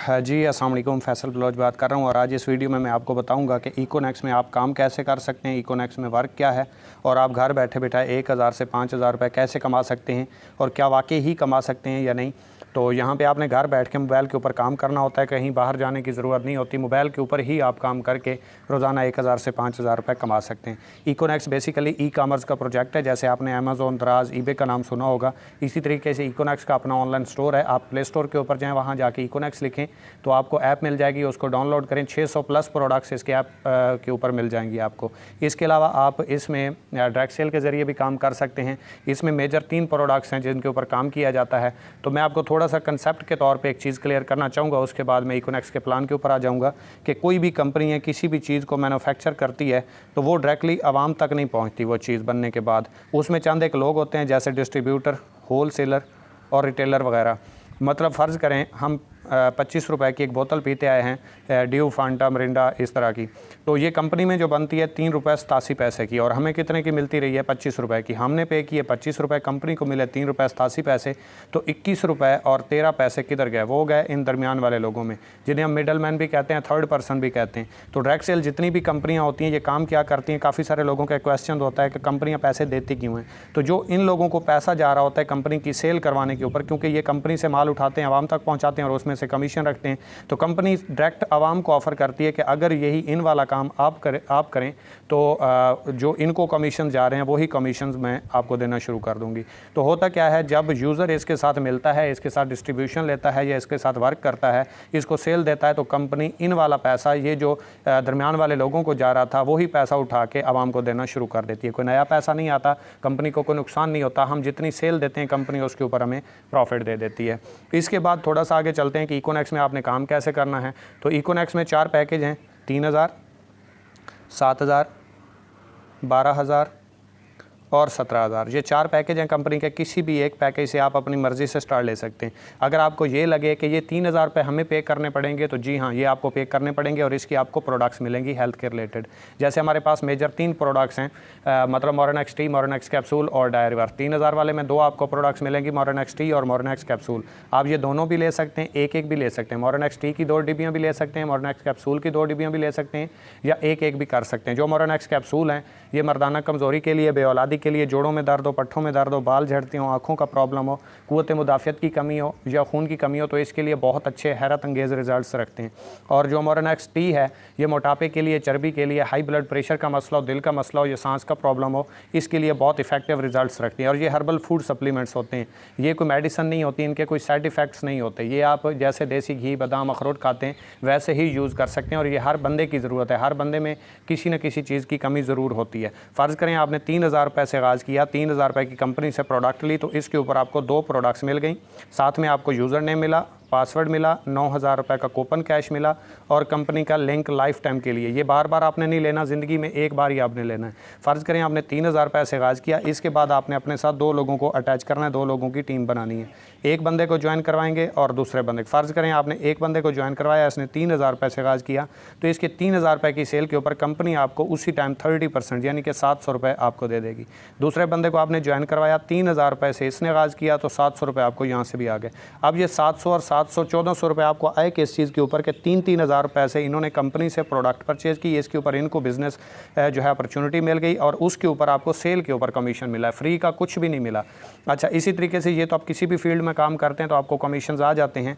हाँ जी, अस्सलाम वालेकुम। फैसल बलोच बात कर रहा हूँ और आज इस वीडियो में मैं आपको बताऊंगा कि इकोनेक्स में आप काम कैसे कर सकते हैं, इकोनेक्स में वर्क क्या है और आप घर बैठे बैठाए 1000 से 5000 रुपये कैसे कमा सकते हैं और क्या वाकई ही कमा सकते हैं या नहीं। तो यहाँ पे आपने घर बैठ के मोबाइल के ऊपर काम करना होता है, कहीं बाहर जाने की ज़रूरत नहीं होती। मोबाइल के ऊपर ही आप काम करके रोज़ाना 1000 से 5000 रुपये कमा सकते हैं। इकोनेक्स बेसिकली ई कामर्स का प्रोजेक्ट है। जैसे आपने अमेज़ोन, दराज, ईबे का नाम सुना होगा, इसी तरीके से इकोनेक्स का अपना ऑनलाइन स्टोर है। आप प्ले स्टोर के ऊपर जाएँ, वहाँ जाके इकोनेक्स लिखें तो आपको ऐप मिल जाएगी, उसको डाउनलोड करें। 600 प्लस प्रोडक्ट्स इसके ऐप के ऊपर मिल जाएंगी आपको। इसके अलावा आप इसमें डायरेक्ट सेल के ज़रिए भी काम कर सकते हैं। इसमें मेजर 3 प्रोडक्ट्स हैं जिनके ऊपर काम किया जाता है। तो मैं आपको थोड़ा सा कंसेप्ट के तौर पे एक चीज़ क्लियर करना चाहूँगा, उसके बाद मैं इकोनेक्स के प्लान के ऊपर आ जाऊँगा कि कोई भी कंपनी है किसी भी चीज़ को मैन्युफैक्चर करती है तो वो डायरेक्टली आवाम तक नहीं पहुँचती। वो चीज़ बनने के बाद उसमें चंद एक लोग होते हैं, जैसे डिस्ट्रीब्यूटर, होल सेलर और रिटेलर वगैरह। मतलब फ़र्ज़ करें हम 25 रुपए की एक बोतल पीते आए हैं, ड्यू, फांटा, मिरिंडा, इस तरह की। तो ये कंपनी में जो बनती है 3 रुपये 87 पैसे की, और हमें कितने की मिलती रही है? 25 रुपए की। हमने पे किए 25 रुपये, कंपनी को मिले 3 रुपये 87 पैसे। तो 21 रुपये और 13 पैसे किधर गए? वो गए इन दरमियान वाले लोगों में, जिन्हें हम मिडल मैन भी कहते हैं, थर्ड पर्सन भी कहते हैं। तो डायरेक्ट सेल जितनी भी कंपनियाँ होती हैं ये काम क्या करती हैं? काफ़ी सारे लोगों का क्वेश्चन होता है कि कंपनियाँ पैसे देती क्यों हैं? तो जो इन लोगों को पैसा जा रहा होता है कंपनी की सेल करवाने के ऊपर, क्योंकि ये कंपनी से माल उठाते हैं, आवाम तक पहुँचाते हैं और उसमें से कमीशन रखते हैं। तो कंपनी डायरेक्ट आवाम को ऑफर करती है कि अगर यही इन वाला काम आप करें तो जो इनको कमीशन जा रहे हैं वही कमीशन मैं आपको देना शुरू कर दूंगी। तो होता क्या है, जब यूज़र इसके साथ मिलता है, इसके साथ डिस्ट्रीब्यूशन लेता है या इसके साथ वर्क करता है, इसको सेल देता है, तो कंपनी इन वाला पैसा, ये जो दरमियान वाले लोगों को जा रहा था, वही पैसा उठा के आवाम को देना शुरू कर देती है। कोई नया पैसा नहीं आता, कंपनी को कोई नुकसान नहीं होता। हम जितनी सेल देते हैं कंपनी उसके ऊपर हमें प्रॉफिट दे देती है। इसके बाद थोड़ा सा आगे चलते हैं कि इकोनेक्स में आपने काम कैसे करना है। तो इकोनेक्स में 4 पैकेज हैं, 3000, 7000, 12000 और 17000। ये 4 पैकेज हैं कंपनी के। किसी भी एक पैकेज से आप अपनी मर्ज़ी से स्टार्ट ले सकते हैं। अगर आपको ये लगे कि ये 3000 रुपये हमें पे करने पड़ेंगे, तो जी हाँ, ये आपको पे करने पड़ेंगे और इसकी आपको प्रोडक्ट्स मिलेंगी हेल्थ के रिलेटेड। जैसे हमारे पास मेजर 3 प्रोडक्ट्स हैं, मतलब मोरनेक्स टी, मोरनेक्स कैप्सूल और डायरीवर। 3000 वाले में 2 आपको प्रोडक्ट्स मिलेंगी, मोरनेक्स टी और मोरनेक्स कैप्सूल। आप ये दोनों भी ले सकते हैं, एक एक भी ले सकते हैं। मोरनेक्स टी की 2 डिब्बियाँ भी ले सकते हैं, मोरनेक्स कैप्सूल की 2 डिब्बियाँ भी ले सकते हैं, या एक एक भी कर सकते हैं। जो मोरनेक्स कैप्सूल हैं ये मर्दाना कमज़ोरी के लिए, बेऔलादी के लिए, जोड़ों में दर्द हो, पट्ठों में दर्द हो, बाल झड़ते हो, आँखों का प्रॉब्लम हो, क़ुव्वत मुदाफ़ियत की कमी हो या खून की कमी हो, तो इसके लिए बहुत अच्छे हैरत अंगेज़ रिजल्ट्स रखते हैं। और जो मोरनेक्स टी है ये मोटापे के लिए, चर्बी के लिए, हाई ब्लड प्रेशर का मसला हो, दिल का मसला हो या सांस का प्रॉब्लम हो, इसके लिए बहुत इफेक्टिव रिजल्ट्स रखती हैं। और ये हर्बल फूड सप्लीमेंट्स होते हैं, ये कोई मेडिसिन नहीं होती, इनके कोई साइड इफ़ेक्ट्स नहीं होते। ये आप जैसे देसी घी, बादाम, अखरोट खाते हैं वैसे ही यूज़ कर सकते हैं। और ये हर बंदे की ज़रूरत है, हर बंदे में किसी न किसी चीज़ की कमी ज़रूर होती है। फ़र्ज़ करें आपने 3000 रुपये से आगाज़ किया, 3000 रुपये की कंपनी से प्रोडक्ट ली, तो इसके ऊपर आपको 2 प्रोडक्ट्स मिल गई, साथ में आपको यूज़र नेम मिला, पासवर्ड मिला, 9000 रुपये का कूपन कैश मिला और कंपनी का लिंक लाइफ टाइम के लिए। ये बार बार आपने नहीं लेना, ज़िंदगी में एक बार ही आपने लेना है। फ़र्ज़ करें आपने 3000 रुपये से आगाज़ किया, इसके बाद आपने अपने साथ 2 लोगों को अटैच करना है, 2 लोगों की टीम बनानी है। एक बंदे को ज्वाइन करवाएंगे और दूसरे बंदे, फ़र्ज़ करें आपने एक बंदे को ज्वाइन करवाया, इसने 3000 रुपये से आगाज़ किया, तो इसके 3000 रुपये की सेल के ऊपर कंपनी आपको उसी टाइम 30% यानी कि 700 रुपये आपको दे देगी। दूसरे बंदे को आपने ज्वाइन करवाया, 3000 रुपये से इसने आगाज़ किया, तो 700 रुपये आपको यहाँ से भी आ गए। अब ये 700 और 700 1400 रुपये आपको आए किस चीज़ के ऊपर के 3-3 हज़ार रुपये से इन्होंने कंपनी से प्रोडक्ट परचेज़ की, इसके ऊपर इनको बिज़नेस जो है अपॉर्चुनिटी मिल गई और उसके ऊपर आपको सेल के ऊपर कमीशन मिला है। फ्री का कुछ भी नहीं मिला। अच्छा, इसी तरीके से ये तो आप किसी भी फील्ड में काम करते हैं तो आपको कमीशन आ जाते हैं,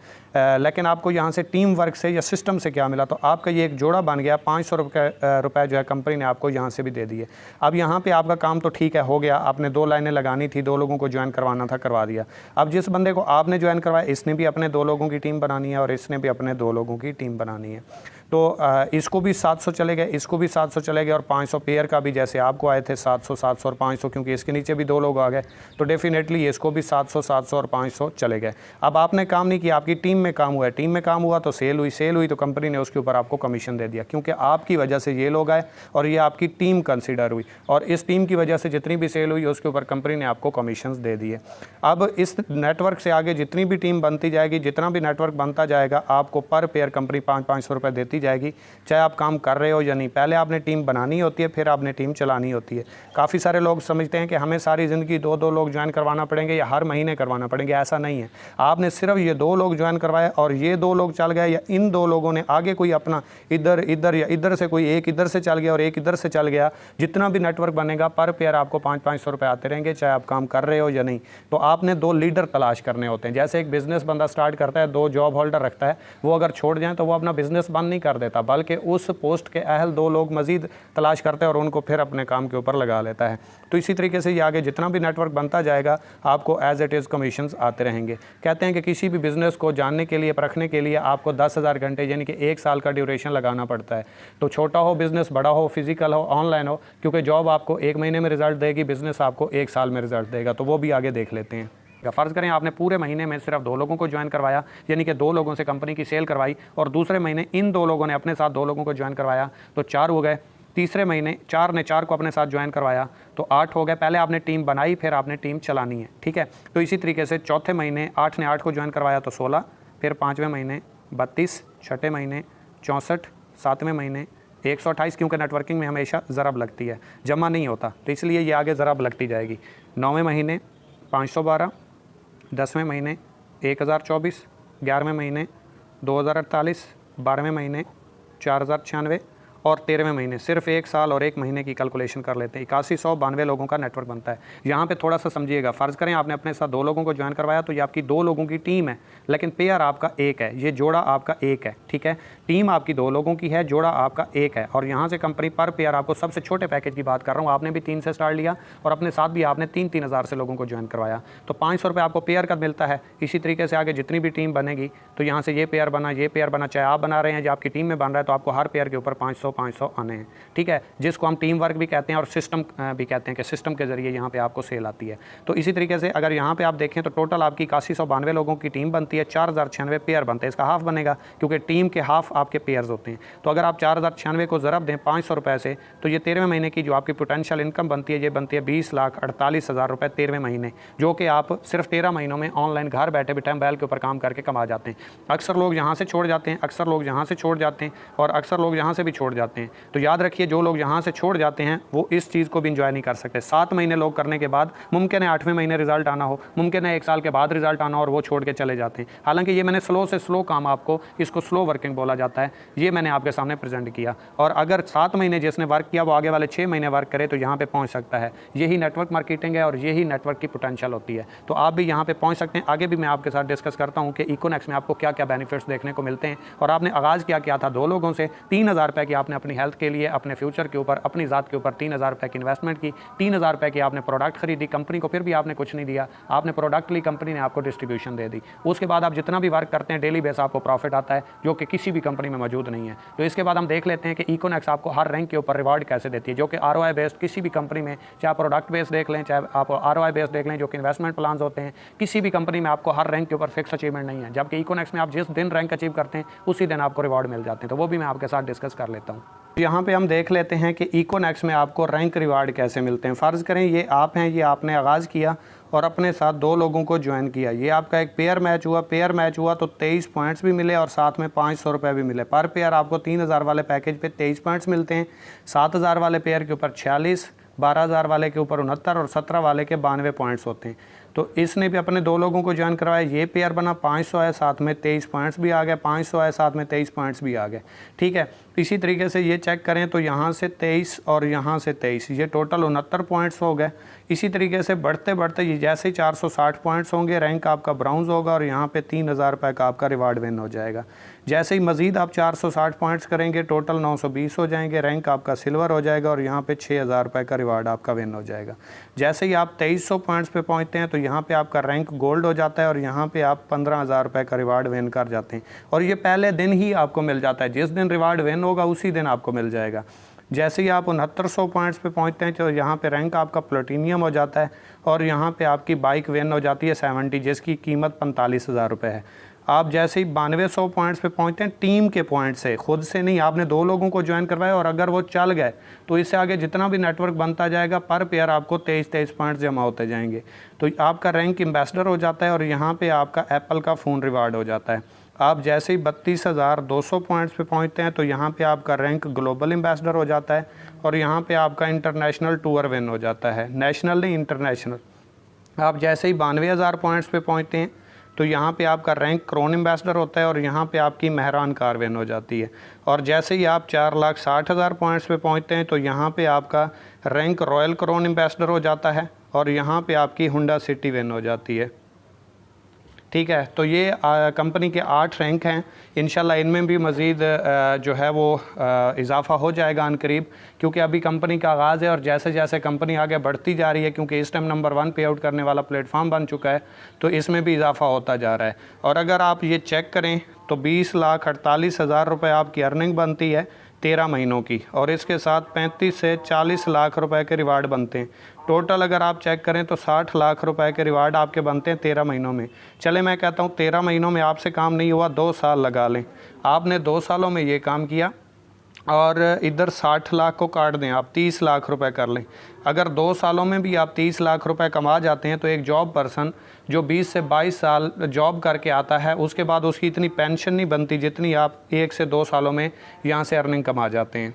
लेकिन आपको यहाँ से टीम वर्क से या सिस्टम से क्या मिला? तो आपका ये एक जोड़ा बन गया, 500 रुपये जो है कंपनी ने आपको यहाँ से भी दे दिए। अब यहाँ पर आपका काम तो ठीक है, हो गया, आपने 2 लाइनें लगानी थी, 2 लोगों को ज्वाइन करवाना था, करवा दिया। अब जिस बंदे को आपने ज्वाइन करवाया इसने भी अपने 2 लोगों की टीम बनानी है और इसने भी अपने 2 लोगों की टीम बनानी है। तो इसको भी 700 चले गए, इसको भी 700 चले गए और 500 पेयर का भी, जैसे आपको आए थे 700, 700 और 500, क्योंकि इसके नीचे भी 2 लोग आ गए, तो डेफिनेटली इसको भी 700, 700 और 500 चले गए। अब आपने काम नहीं किया, आपकी टीम में काम हुआ है, टीम में काम हुआ तो सेल हुई तो कंपनी ने उसके ऊपर आपको कमीशन दे दिया, क्योंकि आपकी वजह से ये लोग आए और ये आपकी टीम कंसिडर हुई और इस टीम की वजह से जितनी भी सेल हुई उसके ऊपर कंपनी ने आपको कमीशन दे दिए। अब इस नेटवर्क से आगे जितनी भी टीम बनती जाएगी, जितना भी नेटवर्क बनता जाएगा, आपको पर पेयर कंपनी 500 रुपये देती बढ़ती जाएगी, चाहे आप काम कर रहे हो या नहीं। पहले आपने टीम बनानी होती है, फिर आपने टीम चलानी होती है। काफ़ी सारे लोग समझते हैं कि हमें सारी ज़िंदगी 2-2 लोग ज्वाइन करवाना पड़ेंगे या हर महीने करवाना पड़ेंगे, ऐसा नहीं है। आपने सिर्फ ये 2 लोग ज्वाइन करवाए और ये 2 लोग चल गए, या इन 2 लोगों ने आगे कोई अपना इधर या इधर से कोई एक इधर से चल गया और एक इधर से चल गया, जितना भी नेटवर्क बनेगा पर पेयर आपको 500-500 रुपये आते रहेंगे, चाहे आप काम कर रहे हो या नहीं। तो आपने 2 लीडर तलाश करने होते हैं। जैसे एक बिजनेस बंदा स्टार्ट करता है, 2 जॉब होल्डर रखता है, वो अगर छोड़ जाएं तो वो अपना बिजनेस बंद नहीं कर देता, बल्कि उस पोस्ट के अहल 2 लोग मजीद तलाश करता है और उनको फिर अपने काम के ऊपर लगा लेता है। तो इसी तरीके से ये आगे जितना भी नेटवर्क बनता जाएगा, आपको एज इट इज़ कमीशंस आते रहेंगे। कहते हैं कि किसी भी बिजनेस को जानने के लिए, परखने के लिए आपको 10,000 घंटे यानी कि 1 साल का ड्यूरेशन लगाना पड़ता है। तो छोटा हो बिजनेस, बड़ा हो, फिजिकल हो, ऑनलाइन हो, क्योंकि जॉब आपको 1 महीने में रिजल्ट देगी, बिजनेस आपको 1 साल में रिजल्ट देगा। तो वो भी आगे देख लेते हैं। फ़र्ज़ करें आपने पूरे महीने में सिर्फ 2 लोगों को ज्वाइन करवाया, यानी कि 2 लोगों से कंपनी की सेल करवाई, और दूसरे महीने इन 2 लोगों ने अपने साथ 2 लोगों को ज्वाइन करवाया, तो 4 हो गए। तीसरे महीने 4 ने 4 को अपने साथ ज्वाइन करवाया, तो 8 हो गए। पहले आपने टीम बनाई, फिर आपने टीम चलानी है, ठीक है। तो इसी तरीके से चौथे महीने 8 ने 8 को ज्वाइन करवाया तो 16, फिर 5वें महीने 32, छठे महीने 64, 7वें महीने 128, क्योंकि नेटवर्किंग में हमेशा ज़रब लगती है, जमा नहीं होता, तो इसलिए ये आगे ज़रब लगती जाएगी। 9वें महीने 512, 10वें महीने 1024, 11वें महीने 2048, 12वें महीने 4096 और 13वें महीने सिर्फ 1 साल और 1 महीने की कैलकुलेशन कर लेते हैं, 8192 लोगों का नेटवर्क बनता है। यहाँ पे थोड़ा सा समझिएगा, फ़र्ज़ करें आपने अपने साथ 2 लोगों को ज्वाइन करवाया, तो ये आपकी 2 लोगों की टीम है, लेकिन पेयर आपका 1 है, ये जोड़ा आपका 1 है, ठीक है। टीम आपकी 2 लोगों की है, जोड़ा आपका 1 है, और यहाँ से कंपनी पर पेयर आपको सबसे छोटे पैकेज की बात कर रहा हूँ, आपने भी 3 से स्टार्ट लिया और अपने साथ भी आपने 3-3 हज़ार से लोगों को ज्वाइन करवाया, तो 500 रुपये आपको पेयर का मिलता है। इसी तरीके से आगे जितनी भी टीम बनेगी, तो यहाँ से ये पेयर बना, ये पेयर बना, चाहे आप बना रहे हैं या आपकी टीम में बन रहा है, तो आपको हर पेयर के ऊपर 500-500 आने हैं, ठीक है, जिसको हम टीम वर्क भी कहते हैं और सिस्टम भी कहते हैं कि सिस्टम के जरिए यहाँ पे आपको सेल आती है। तो इसी तरीके से अगर यहाँ पे आप देखें तो टोटल आपकी 8192 लोगों की टीम बनती है, 4096 पेयर बनते हैं। इसका हाफ बनेगा क्योंकि टीम के हाफ आपके पेयर्स होते हैं। तो अगर आप 4096 को ज़रब दें 500 रुपये से, तो ये 13वें महीने की जो आपकी पोटेंशियल इनकम बनती है, ये बनती है 20,48,000 रुपये 13वें महीने, जो कि आप सिर्फ 13 महीनों में ऑनलाइन घर बैठे बैठे मोबाइल के ऊपर काम करके कमा जाते हैं। अक्सर लोग यहाँ से छोड़ जाते हैं, अक्सर लोग यहाँ से छोड़ जाते हैं और अक्सर लोग यहाँ से भी छोड़ जाते हैं। तो याद रखिए, जो लोग यहाँ से छोड़ जाते हैं वो इस चीज़ को भी इंजॉय नहीं कर सकते। 7 महीने लोग करने के बाद मुमकिन है 8वें महीने रिजल्ट आना हो, मुमकिन है 1 साल के बाद रिजल्ट आना हो, और वो छोड़ के चले जाते हैं। हालांकि ये मैंने स्लो से स्लो काम, आपको इसको स्लो वर्किंग बोला जाता है, ये मैंने आपके सामने प्रेजेंट किया। और अगर 7 महीने जिसने वर्क किया वो आगे वाले 6 महीने वर्क करे तो यहाँ पे पहुँच सकता है। यही नेटवर्क मार्केटिंग है और यही नेटवर्क की पोटेंशियल होती है। तो आप भी यहाँ पे पहुँच सकते हैं। आगे भी मैं आपके साथ डिस्कस करता हूँ कि इकोनेक्स में आपको क्या क्या बेनिफिट्स देखने को मिलते हैं। और आपने आगाज़ क्या किया था 2 लोगों से, 3000 रुपये की आपने अपनी हेल्थ के लिए, अपने फ्यूचर के ऊपर, अपनी ज़ात के ऊपर 3000 रुपये की इन्वेस्टमेंट की, 3000 रुपये की आपने प्रोडक्ट खरीदी, कंपनी को फिर भी आपने कुछ नहीं दिया, आपने प्रोडक्ट ली, कंपनी ने आपको डिस्ट्रीब्यूशन दे दी। उसके बाद आप जितना भी वर्क करते हैं डेली बेस आपको प्रॉफिट आता है, जो कि किसी भी कंपनी में मौजूद नहीं है। तो इसके बाद हम देख लेते हैं कि इकोनेक्स आपको हर रैंक के ऊपर रिवार्ड कैसे देती है, जो कि ROI बेस्ड किसी भी कंपनी में, चाहे प्रोडक्ट बेस्ड देख लें, चाहे आप ROI बेस्ड देख लें, जो कि इन्वेस्टमेंट प्लान होते हैं, किसी भी कंपनी में आपको हर रैंक के ऊपर फिक्स अचीवमेंट नहीं है। जबकि इकोनेक्स में आप जिस दिन रैंक अचीव करते हैं उसी दिन आपको रिवार्ड मिल जाते हैं। तो वो भी मैं आपके साथ डिस्कस कर लेता हूँ। यहाँ पे हम देख लेते हैं कि इकोनेक्स में आपको रैंक रिवार्ड कैसे मिलते हैं। फ़र्ज़ करें ये आप हैं, ये आपने आगाज़ किया और अपने साथ 2 लोगों को ज्वाइन किया, ये आपका एक पेयर मैच हुआ, पेयर मैच हुआ तो 23 पॉइंट्स भी मिले और साथ में 500 रुपये भी मिले। पर पेयर आपको 3000 वाले पैकेज पे 23 पॉइंट्स मिलते हैं, 7000 वाले पेयर के ऊपर 46, 12000 वाले के ऊपर 69 और 17 वाले के 92 पॉइंट्स होते हैं। तो इसने भी अपने 2 लोगों को ज्वाइन करवाया, ये पेयर बना, 500 है, साथ में 23 पॉइंट्स भी आ गए, 500 है, साथ में 23 पॉइंट्स भी आ गए, ठीक है। इसी तरीके से ये चेक करें तो यहाँ से 23 और यहाँ से 23, ये टोटल 69 पॉइंट्स हो गए। इसी तरीके से बढ़ते बढ़ते ये जैसे ही 460 पॉइंट्स होंगे, रैंक आपका ब्राउन्ज होगा और यहाँ पे 3000 रुपये का आपका रिवार्ड विन हो जाएगा। जैसे ही मज़ीद आप 460 पॉइंट्स करेंगे, टोटल 920 हो जाएंगे, रैंक आपका सिल्वर हो जाएगा और यहाँ पे 6000 रुपये का रिवार्ड आपका विन हो जाएगा। जैसे ही आप 2300 पॉइंट्स पे पहुँचते हैं तो यहाँ पे आपका रैंक गोल्ड हो जाता है और यहाँ पे आप 15000 रुपये का रिवार्ड विन कर जाते हैं। और ये पहले दिन ही आपको मिल जाता है, जिस दिन रिवार्ड विन होगा उसी दिन आपको मिल जाएगा। जैसे ही आप 6900 पॉइंट्स पे पहुंचते हैं तो यहाँ पे रैंक आपका प्लेटिनियम हो जाता है और यहाँ पे आपकी बाइक विन हो जाती है 70, जिसकी कीमत 45,000 रुपये है। आप जैसे ही 9200 पॉइंट्स पे पहुंचते हैं, टीम के पॉइंट से, खुद से नहीं, आपने 2 लोगों को ज्वाइन करवाया और अगर वो चल गए तो इससे आगे जितना भी नेटवर्क बनता जाएगा पर पेयर आपको 23 पॉइंट्स जमा होते जाएंगे। तो आपका रैंक एम्बेसडर हो जाता है और यहाँ पे आपका एप्पल का फ़ोन रिवार्ड हो जाता है। आप जैसे ही 32,200 पॉइंट्स पे पहुंचते हैं तो यहाँ पे आपका रैंक ग्लोबल एम्बेसडर हो जाता है और यहाँ पे आपका इंटरनेशनल टूर विन हो जाता है, नेशनल नहीं इंटरनेशनल। आप जैसे ही 92,000 पॉइंट्स पे पहुंचते हैं तो यहाँ पे आपका रैंक क्रोन एम्बेसडर होता है और यहाँ पे आपकी मेहरान कार विन हो जाती है। और जैसे ही आप 4,60,000 पॉइंट्स पे पहुँचते हैं तो यहाँ पे आपका रैंक रॉयल क्रोन एम्बेसडर हो जाता है और यहाँ पे आपकी हुंडा सिटी विन हो जाती है। ठीक है, तो ये कंपनी के 8 रैंक हैं। इंशाल्लाह इनमें भी मज़ीद जो है वो इजाफ़ा हो जाएगा अनकरीब, क्योंकि अभी कंपनी का आगाज़ है और जैसे जैसे कंपनी आगे बढ़ती जा रही है, क्योंकि इस टाइम नंबर 1 पे आउट करने वाला प्लेटफॉर्म बन चुका है, तो इसमें भी इजाफ़ा होता जा रहा है। और अगर आप ये चेक करें तो 20,48,000 रुपये आपकी अर्निंग बनती है 13 महीनों की, और इसके साथ 35 से 40 लाख रुपए के रिवार्ड बनते हैं। टोटल अगर आप चेक करें तो 60 लाख रुपए के रिवार्ड आपके बनते हैं 13 महीनों में। चले मैं कहता हूँ 13 महीनों में आपसे काम नहीं हुआ, 2 साल लगा लें। आपने 2 सालों में ये काम किया और इधर 60 लाख को काट दें, आप 30 लाख रुपए कर लें। अगर 2 सालों में भी आप 30 लाख रुपए कमा जाते हैं तो एक जॉब पर्सन जो 20 से 22 साल जॉब करके आता है, उसके बाद उसकी इतनी पेंशन नहीं बनती जितनी आप 1 से 2 सालों में यहाँ से अर्निंग कमा जाते हैं।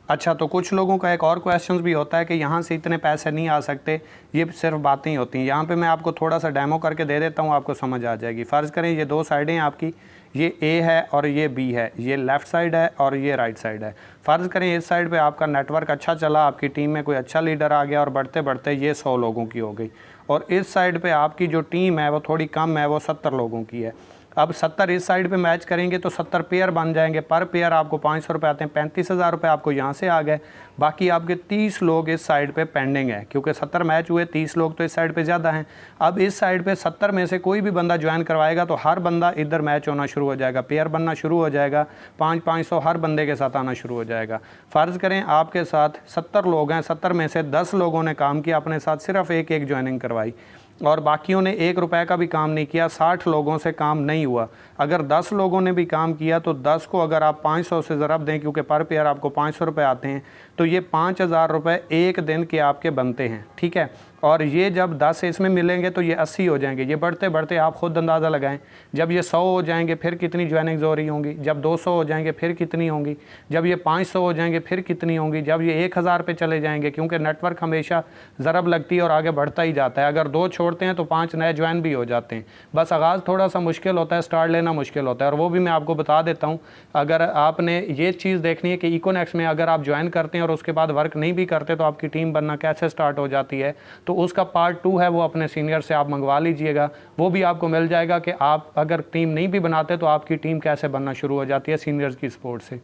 अच्छा, तो कुछ लोगों का एक और क्वेश्चन भी होता है कि यहाँ से इतने पैसे नहीं आ सकते, ये सिर्फ बातें ही होती हैं। यहाँ पे मैं आपको थोड़ा सा डेमो करके दे देता हूँ, आपको समझ आ जाएगी। फ़र्ज़ करें ये 2 साइडें हैं आपकी, ये ए है और ये बी है, ये लेफ़्ट साइड है और ये राइट साइड है। फ़र्ज़ करें इस साइड पे आपका नेटवर्क अच्छा चला, आपकी टीम में कोई अच्छा लीडर आ गया और बढ़ते बढ़ते ये 100 लोगों की हो गई, और इस साइड पे आपकी जो टीम है वो थोड़ी कम है, वो 70 लोगों की है। अब 70 इस साइड पे मैच करेंगे तो 70 पेयर बन जाएंगे, पर पेयर आपको 500 रुपये आते हैं, 35,000 रुपये आपको यहाँ से आ गए। बाकी आपके 30 लोग इस साइड पे पेंडिंग है, क्योंकि 70 मैच हुए, 30 लोग तो इस साइड पे ज़्यादा हैं। अब इस साइड पे 70 में से कोई भी बंदा ज्वाइन करवाएगा तो हर बंदा इधर मैच होना शुरू हो जाएगा, पेयर बनना शुरू हो जाएगा, 500 हर बंदे के साथ आना शुरू हो जाएगा। फ़र्ज़ करें आपके साथ 70 लोग हैं, 70 में से 10 लोगों ने काम किया, अपने साथ सिर्फ एक ज्वाइनिंग करवाई और बाकियों ने 1 रुपये का भी काम नहीं किया, 60 लोगों से काम नहीं हुआ। अगर 10 लोगों ने भी काम किया तो 10 को अगर आप 500 से ज़रब दें, क्योंकि पर पेयर आपको 500 रुपये आते हैं, तो ये 5,000 रुपये एक दिन के आपके बनते हैं। ठीक है, और ये जब 10 इसमें मिलेंगे तो ये 80 हो जाएंगे। ये बढ़ते बढ़ते आप ख़ुद अंदाज़ा लगाएं, जब ये 100 हो जाएंगे फिर कितनी ज्वाइनिंग्स हो रही होंगी, जब 200 हो जाएंगे फिर कितनी होंगी, जब ये 500 हो जाएंगे फिर कितनी होंगी, जब ये 1,000 पे चले जाएंगे, क्योंकि नेटवर्क हमेशा ज़रब लगती है और आगे बढ़ता ही जाता है। अगर 2 छोड़ते हैं तो 5 नए ज्वाइन भी हो जाते हैं। बस आगाज़ थोड़ा सा मुश्किल होता है, स्टार्ट लेना मुश्किल होता है, और वो भी मैं आपको बता देता हूँ। अगर आपने ये चीज़ देखनी है कि इकोनेक्स में अगर आप ज्वाइन करते हैं और उसके बाद वर्क नहीं भी करते तो आपकी टीम बनना कैसे स्टार्ट हो जाती है, तो उसका पार्ट 2 है, वो अपने सीनियर से आप मंगवा लीजिएगा, वो भी आपको मिल जाएगा कि आप अगर टीम नहीं भी बनाते तो आपकी टीम कैसे बनना शुरू हो जाती है सीनियर्स की सपोर्ट से।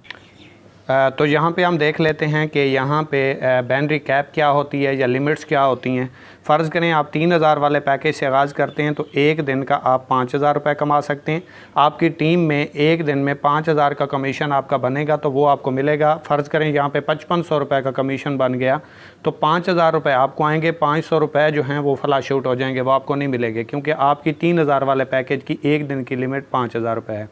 तो यहाँ पे हम देख लेते हैं कि यहाँ पे बैनरी कैप क्या होती है या लिमिट्स क्या होती हैं। फ़र्ज़ करें आप 3,000 वाले पैकेज से आगाज़ करते हैं तो एक दिन का आप 5,000 रुपये कमा सकते हैं। आपकी टीम में एक दिन में 5,000 का कमीशन आपका बनेगा तो वो आपको मिलेगा। फ़र्ज़ करें यहाँ पे 5,500 रुपये का कमीशन बन गया तो 5,000 रुपये आपको आएंगे, 500 रुपये जो हैं वो फ्लैश आउट हो जाएंगे, वो आपको नहीं मिलेंगे, क्योंकि आपकी 3,000 वाले पैकेज की एक दिन की लिमिट 5,000 रुपये है।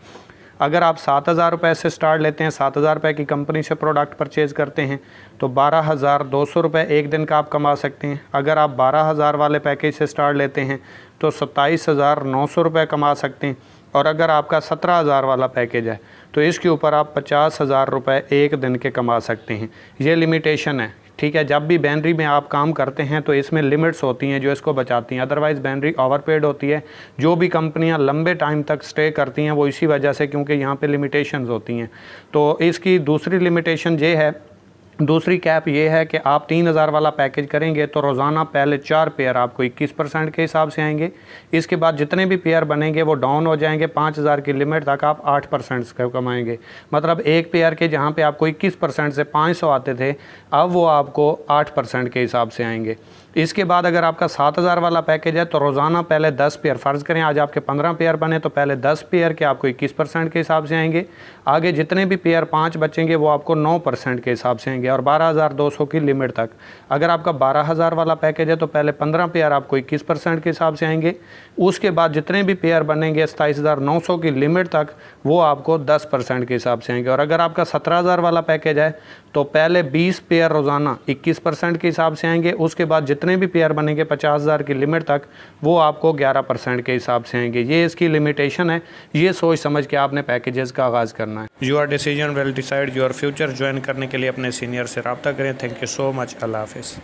अगर आप 7,000 रुपये से स्टार्ट लेते हैं, 7,000 रुपये की कंपनी से प्रोडक्ट परचेज़ करते हैं तो 12,200 रुपये एक दिन का आप कमा सकते हैं। अगर आप 12,000 वाले पैकेज से स्टार्ट लेते हैं तो 27,900 रुपये कमा सकते हैं। और अगर आपका 17,000 वाला पैकेज है तो इसके ऊपर आप 50,000 रुपये एक दिन के कमा सकते हैं। ये लिमिटेशन है। ठीक है, जब भी बैनरी में आप काम करते हैं तो इसमें लिमिट्स होती हैं जो इसको बचाती हैं, अदरवाइज़ बैनरी ओवरपेड होती है। जो भी कंपनियां लंबे टाइम तक स्टे करती हैं वो इसी वजह से, क्योंकि यहाँ पे लिमिटेशंस होती हैं। तो इसकी दूसरी लिमिटेशन ये है, दूसरी कैप ये है कि आप 3,000 वाला पैकेज करेंगे तो रोज़ाना पहले 4 पेयर आपको 21% के हिसाब से आएंगे। इसके बाद जितने भी पेयर बनेंगे वो डाउन हो जाएंगे, 5,000 की लिमिट तक आप 8% का कमाएंगे। मतलब एक पेयर के जहाँ पे आपको 21% से 500 आते थे, अब वो आपको 8% के हिसाब से आएंगे। इसके बाद अगर आपका 7,000 वाला पैकेज है तो रोज़ाना पहले 10 पेयर, फ़र्ज़ करें आज आपके 15 पेयर बने तो पहले 10 पेयर के आपको 21% के हिसाब से आएंगे। आगे जितने भी पेयर 5 बचेंगे वो आपको 9% के हिसाब से आएंगे, और 12,200 की लिमिट तक। अगर आपका 12,000 वाला पैकेज है तो पहले 15 पेयर आपको 21% के हिसाब से आएंगे। उसके बाद जितने भी पेयर बनेंगे 27,900 की लिमिट तक वो आपको 10% के हिसाब से आएंगे। और अगर आपका 17,000 वाला पैकेज है तो पहले 20 पेयर रोज़ाना 21% के हिसाब से आएंगे। उसके बाद जितने भी पेयर बनेंगे 50,000 की लिमिट तक, वो आपको 11% के हिसाब से आएंगे। ये इसकी लिमिटेशन है, ये सोच समझ के आपने पैकेजेस का आगाज़ करना है। Your decision will decide your future. Join करने के लिए अपने सीनियर से रब्ता करें। Thank you so much. अल्लाह हाफिज़।